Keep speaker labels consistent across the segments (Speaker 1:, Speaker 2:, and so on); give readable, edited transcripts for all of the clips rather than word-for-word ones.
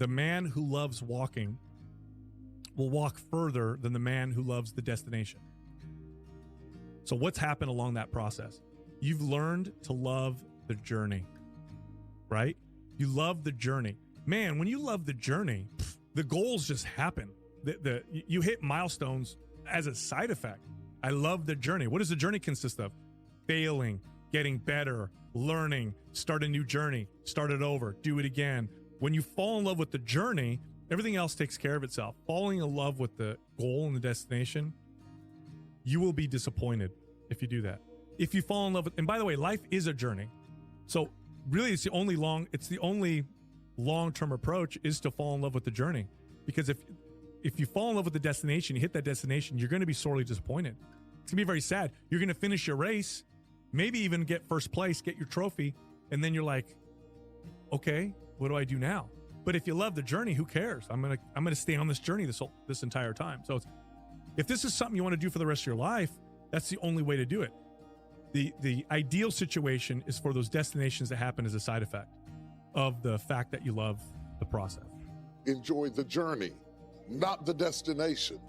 Speaker 1: the man who loves walking will walk further than the man who loves the destination. So what's happened along that process? You've learned to love the journey, right? You love the journey. Man, when you love the journey, the goals just happen. You hit milestones as a side effect. I love the journey. What does the journey consist of? Failing, getting better, learning, start a new journey, start it over, do it again. When you fall in love with the journey, everything else takes care of itself. Falling in love with the goal and the destination, you will be disappointed if you do that. If you fall in love with, and by the way, life is a journey. So really it's the only long-term approach is to fall in love with the journey. Because if you fall in love with the destination, you hit that destination, you're going to be sorely disappointed. It's going to be very sad. You're going to finish your race, maybe even get first place, get your trophy, and then you're like, okay, what do I do now? But if you love the journey, who cares? I'm gonna stay on this journey this entire time. So if this is something you want to do for the rest of your life, that's the only way to do it. The ideal situation is for those destinations to happen as a side effect of the fact that you love the process.
Speaker 2: Enjoy the journey, not the destination.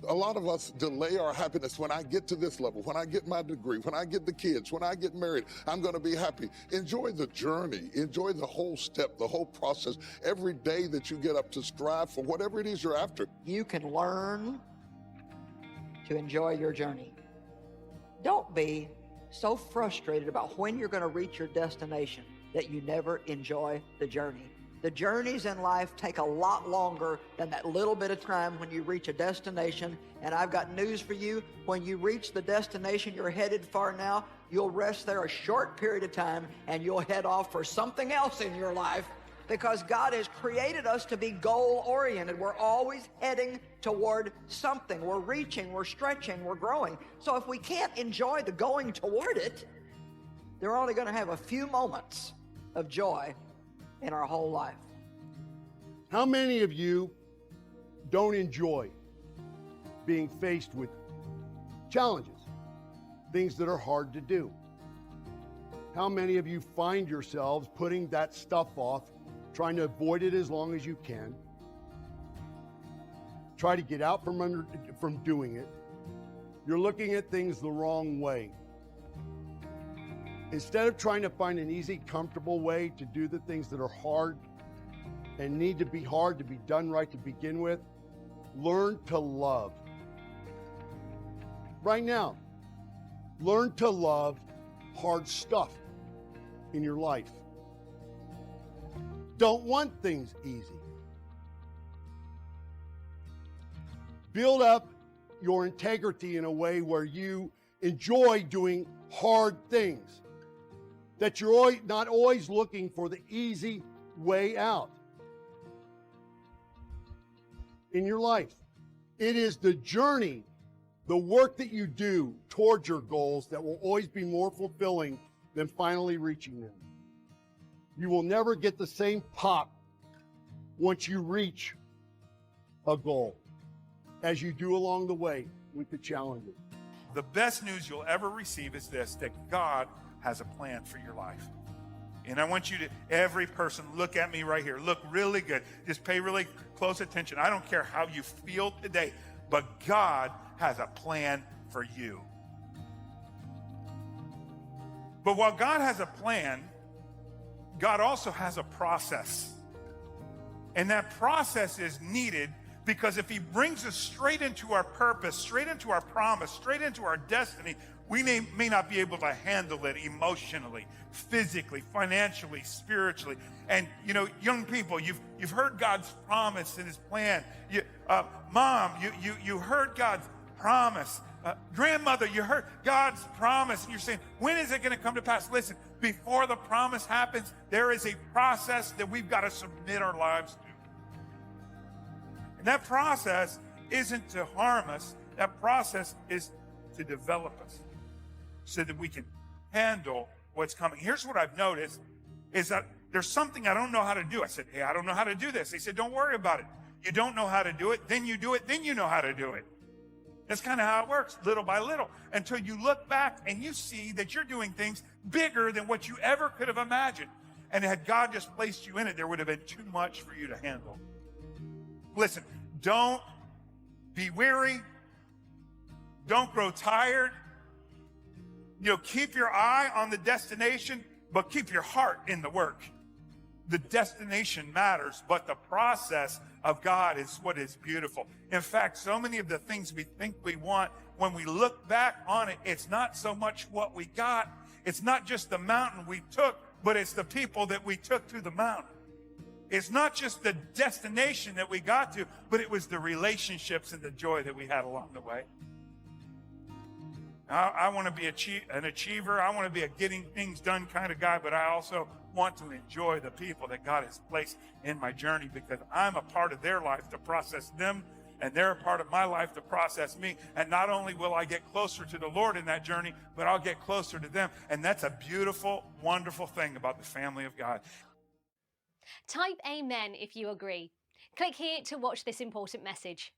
Speaker 2: A lot of us delay our happiness. When I get to this level, when I get my degree, when I get the kids, when I get married, I'm going to be happy. Enjoy the journey. Enjoy the whole step, the whole process. Every day that you get up to strive for whatever it is you're after.
Speaker 3: You can learn to enjoy your journey. Don't be so frustrated about when you're going to reach your destination that you never enjoy the journey. The journeys in life take a lot longer than that little bit of time when you reach a destination. And I've got news for you. When you reach the destination you're headed for now, you'll rest there a short period of time and you'll head off for something else in your life, because God has created us to be goal-oriented. We're always heading toward something. We're reaching, we're stretching, we're growing. So if we can't enjoy the going toward it, they're only going to have a few moments of joy in our whole life.
Speaker 4: How many of you don't enjoy being faced with challenges, things that are hard to do? How many of you find yourselves putting that stuff off, trying to avoid it as long as you can, try to get out from doing it? You're looking at things the wrong way. Instead of trying to find an easy, comfortable way to do the things that are hard and need to be hard to be done right to begin with, learn to love. Right now, learn to love hard stuff in your life. Don't want things easy. Build up your integrity in a way where you enjoy doing hard things, that you're not always looking for the easy way out in your life. It is the journey, the work that you do towards your goals, that will always be more fulfilling than finally reaching them. You will never get the same pop once you reach a goal as you do along the way with the challenges.
Speaker 5: The best news you'll ever receive is this, that God has a plan for your life. And I want you to, every person, look at me right here. Look really good. Just pay really close attention. I don't care how you feel today, but God has a plan for you. But while God has a plan, God also has a process. And that process is needed because if he brings us straight into our purpose, straight into our promise, straight into our destiny, we may not be able to handle it emotionally, physically, financially, spiritually. And you know, young people, you've heard God's promise and his plan. Mom, you heard God's promise. Grandmother, you heard God's promise, and you're saying, when is it going to come to pass? Listen, before the promise happens, there is a process that we've got to submit our lives to. And that process isn't to harm us. That process is to develop us so that we can handle what's coming. Here's what I've noticed is that there's something I don't know how to do. I said, hey, I don't know how to do this. They said, don't worry about it. You don't know how to do it, then you do it, then you know how to do it. That's kind of how it works, little by little, until you look back and you see that you're doing things bigger than what you ever could have imagined. And had God just placed you in it, there would have been too much for you to handle. Listen, don't be weary. Don't grow tired. Keep your eye on the destination, but keep your heart in the work. The destination matters, but the process of God is what is beautiful. In fact, so many of the things we think we want, when we look back on it, it's not so much what we got. It's not just the mountain we took, but it's the people that we took to the mountain. It's not just the destination that we got to, but it was the relationships and the joy that we had along the way. I want to be an achiever. I want to be a getting things done kind of guy, but I also want to enjoy the people that God has placed in my journey, because I'm a part of their life to process them, and they're a part of my life to process me. And not only will I get closer to the Lord in that journey, but I'll get closer to them. And that's a beautiful, wonderful thing about the family of God.
Speaker 6: Type amen if you agree. Click here to watch this important message.